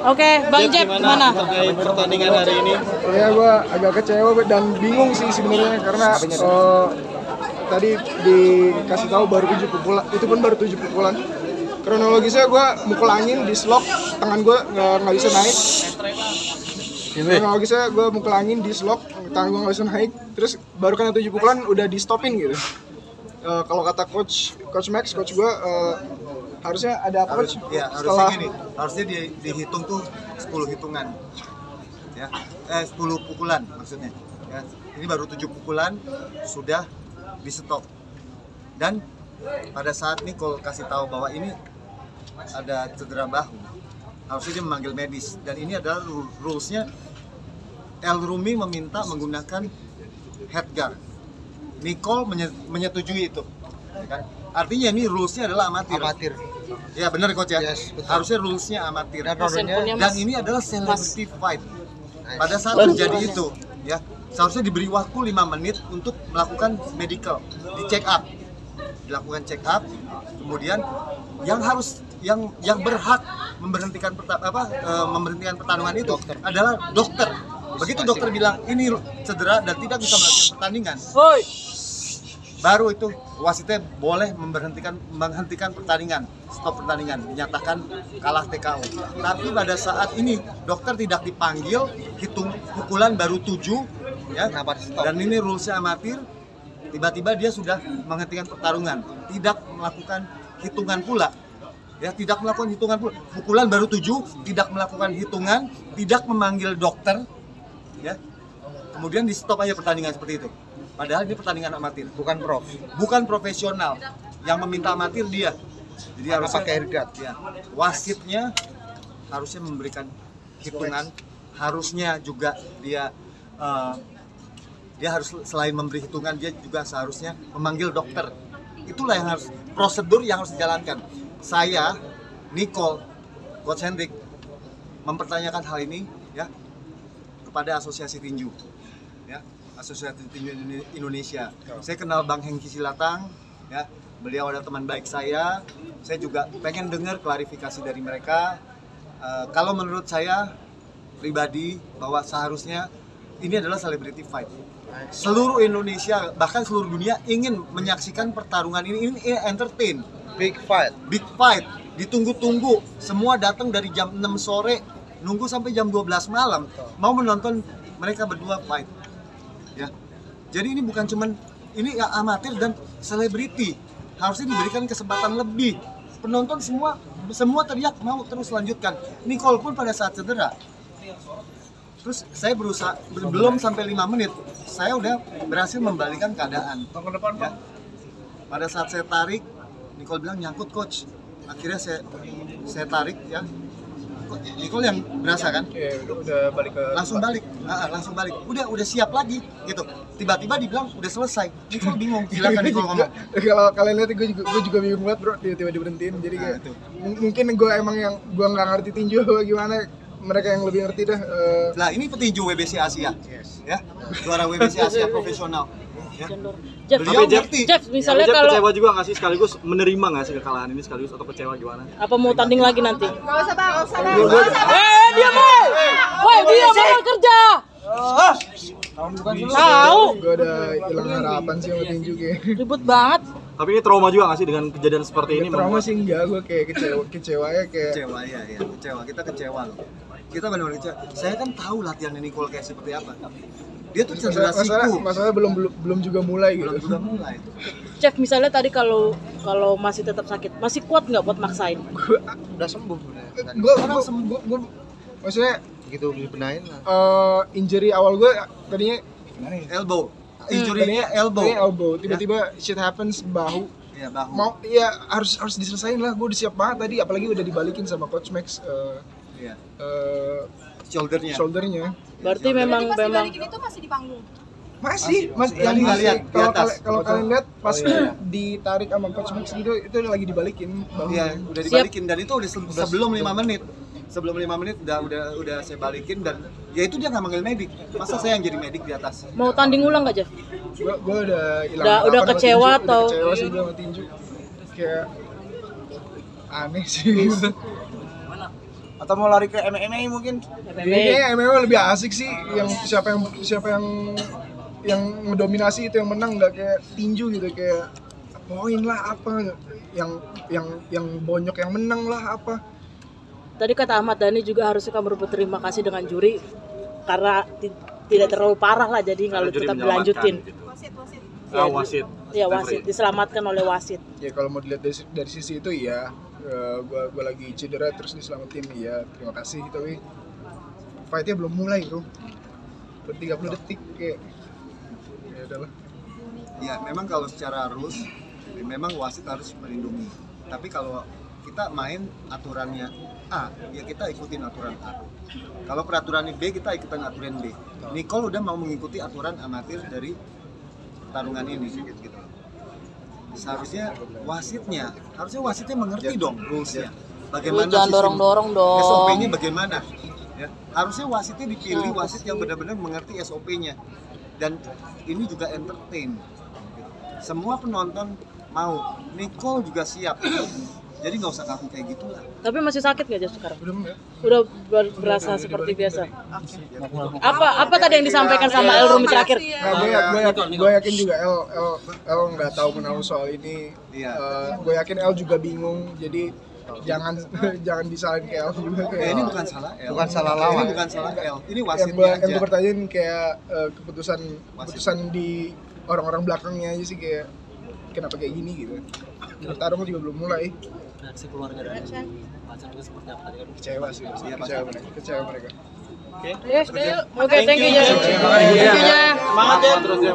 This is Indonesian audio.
Oke, Bang Jeff gimana? Terkait pertandingan hari ini? Ya gue agak kecewa dan bingung sih sebenarnya karena tadi dikasih tahu baru 7 pukulan, itu pun baru 7 pukulan. Kronologisnya gue mukul angin di slok, tangan gue nggak bisa naik. Kronologisnya gue mukul angin di slok, tangan gue nggak bisa naik. Terus baru kena 7 pukulan udah di stopin gitu. Kalau kata coach Max, coach gue harusnya ada apa coach? Ya, harusnya gini, harusnya dihitung tuh 10 hitungan. Ya, 10 pukulan maksudnya. Ya, ini baru 7 pukulan sudah di stop. Dan pada saat Nicole kasih tahu bahwa ini ada cedera bahu, harusnya dia memanggil medis. Dan ini adalah rules-nya. El Rumi meminta menggunakan headguard. Nicole menyetujui itu. Kan? Artinya ini rules-nya adalah amatir. Ya benar coach ya. Yes, harusnya rules-nya amatir. Dan ini adalah celebrity fight. Pada saat terjadi itu, ya seharusnya diberi waktu 5 menit untuk melakukan medical, dilakukan check up. Kemudian yang berhak memberhentikan pertandingan itu adalah dokter. Begitu dokter bilang ini cedera dan tidak bisa melanjutkan pertandingan, baru itu wasitnya boleh menghentikan pertandingan, stop pertandingan, dinyatakan kalah TKO. Tapi pada saat ini dokter tidak dipanggil, hitung pukulan baru 7, ya. Dan ini rulesnya amatir. Tiba-tiba dia sudah menghentikan pertarungan, tidak melakukan hitungan pula. Ya, tidak melakukan hitungan pula. Pukulan baru 7, tidak melakukan hitungan, tidak memanggil dokter, ya. Kemudian di stop aja pertandingan seperti itu. Padahal ini pertandingan amatir, bukan profesional. Yang meminta amatir dia. Jadi harus pakai headguard. Ya. Wasitnya harusnya memberikan hitungan, harusnya juga dia harus selain memberi hitungan, dia juga seharusnya memanggil dokter. Itulah yang harus, prosedur yang harus dijalankan. Saya, Nicole, Coach Hendrik mempertanyakan hal ini ya kepada Asosiasi Tinju, ya, Asosiasi Tinju Indonesia. Saya kenal Bang Hengki Silatang, ya, beliau adalah teman baik saya. Saya juga pengen dengar klarifikasi dari mereka. Kalau menurut saya pribadi bahwa seharusnya ini adalah celebrity fight. Seluruh Indonesia, bahkan seluruh dunia ingin menyaksikan pertarungan ini entertain. Big fight, ditunggu-tunggu. Semua datang dari jam 6 sore, nunggu sampai jam 12 malam, mau menonton mereka berdua fight. Ya. Jadi ini bukan cuman ini ya amatir dan selebriti. Harusnya diberikan kesempatan lebih. Penonton semua teriak mau terus lanjutkan. Nicole pun pada saat cedera. Terus saya berusaha, belum sampai 5 menit, saya udah berhasil membalikan keadaan. Ya. Pada saat saya tarik, Nicole bilang nyangkut coach. Akhirnya saya tarik ya. Nicole yang berasa kan? Udah balik ke langsung balik. Udah siap lagi gitu. Tiba-tiba dibilang udah selesai. Nicole bingung. Silakan Nicole ngomong. Kalau kalian lihat gue juga bingung banget bro, tiba-tiba diberhentiin. Jadi kayak mungkin gue emang yang gue nggak ngerti tinju apa gimana. Mereka yang lebih ngerti dah. Nah ini petinju WBC Asia, ya, juara WBC Asia profesional. Ya. Jeff, misalnya kalau kecewa juga nggak sih, sekaligus menerima nggak sih kekalahan ini sekaligus, atau kecewa gimana? Apa mau tanding lagi nanti? Nggak usah bang. Diam woi, dia mau kerja. Tahu. Gue udah hilang harapan sih sama tinju kayak. Ribut banget. Tapi ini trauma juga nggak sih dengan kejadian seperti ini? Trauma sih enggak, gue kayak kecewa ya kayak. Kecewa. Kita kecewa loh. Kita benar-benar kecewa. Saya kan tahu latihan Nicole kayak seperti apa. Dia tuh cedera siku. Masalah belum juga mulai gitu. Belum juga mulai. Chef, misalnya tadi kalau masih tetap sakit, masih kuat nggak buat maksain? Udah sembuh. Gue maksudnya gitu dibenahin lah. Injury awal gue tadinya elbow. Injury-nya elbow. Tiba-tiba shit happens bahu. Iya, bahu. Mau ya harus diselesain lah. Gue udah siap banget tadi, apalagi udah dibalikin sama coach Max shouldernya. Berarti memang balikin itu masih di panggung. Masih yang nggak lihat kalau kalian lihat pas ditarik sama coach Max itu lagi dibalikin bahunya. Iya, udah dibalikin dan itu udah sebelum 5 menit. Sebelum 5 menit udah saya balikin dan ya itu dia nggak manggil medik. Masa saya yang jadi medik di atas? Mau tanding ulang nggak, Jeff? Gue udah hilang. Udah kecewa atau? Kecewa sih gue sama tinju. Kayak aneh sih. Atau mau lari ke MMA mungkin? Kayaknya MMA lebih asik sih, yang siapa yang ngedominasi itu yang menang, nggak kayak tinju gitu, kayak poin lah apa, yang bonyok yang menang lah apa. Tadi kata Ahmad Dhani juga harusnya kamu berterima kasih dengan juri karena tidak terlalu parah lah, jadi kalau Juri tetap menyelamatkan, dilanjutin. gitu. Ya, Wasit. Iya, wasit diselamatkan oleh wasit. Ya kalau mau dilihat dari sisi itu ya, gua lagi cedera terus diselamatin, ya terima kasih. Tapi fightnya belum mulai tuh, 30 detik kayak ya udahlah. Ya memang kalau secara rules memang wasit harus melindungi. Tapi kalau kita main aturannya A, ya kita ikutin aturan A. Kalau peraturannya B, kita ikutin aturan B. Nicole udah mau mengikuti aturan amatir dari pertarungan ini gitu. Seharusnya wasitnya mengerti dong rulesnya. Bagaimana Jangan dorong-dorong dong. SOP-nya bagaimana? Ya, harusnya wasitnya dipilih wasit yang benar-benar mengerti SOP-nya. Dan ini juga entertain. Semua penonton mau, Nicole juga siap. Jadi nggak usah kaku kayak gitulah. Tapi masih sakit nggak Jas sekarang? Belum ya. Udah berasa seperti biasa. Apa tadi yang disampaikan sama El Rumi terakhir? Nah, gue yakin juga El nggak tahu menahu soal ini. Iya. Gue yakin El juga bingung. Jadi jangan disalahin ke El juga. Ini bukan salah El. Bukan salah lawan. Ini bukan salah El. Ini Yang wasitnya aja. gue pertanyain kayak keputusan di orang-orang belakangnya aja sih, kayak kenapa kayak gini gitu. Pertarungan juga belum mulai. Reaksi keluarga dari pacar itu seperti apa tadi kan? Kecewa sih, kecewa mereka. Oke, thank you Jas. Terima kasih. Thank you Jas. Semangat ya terus ya.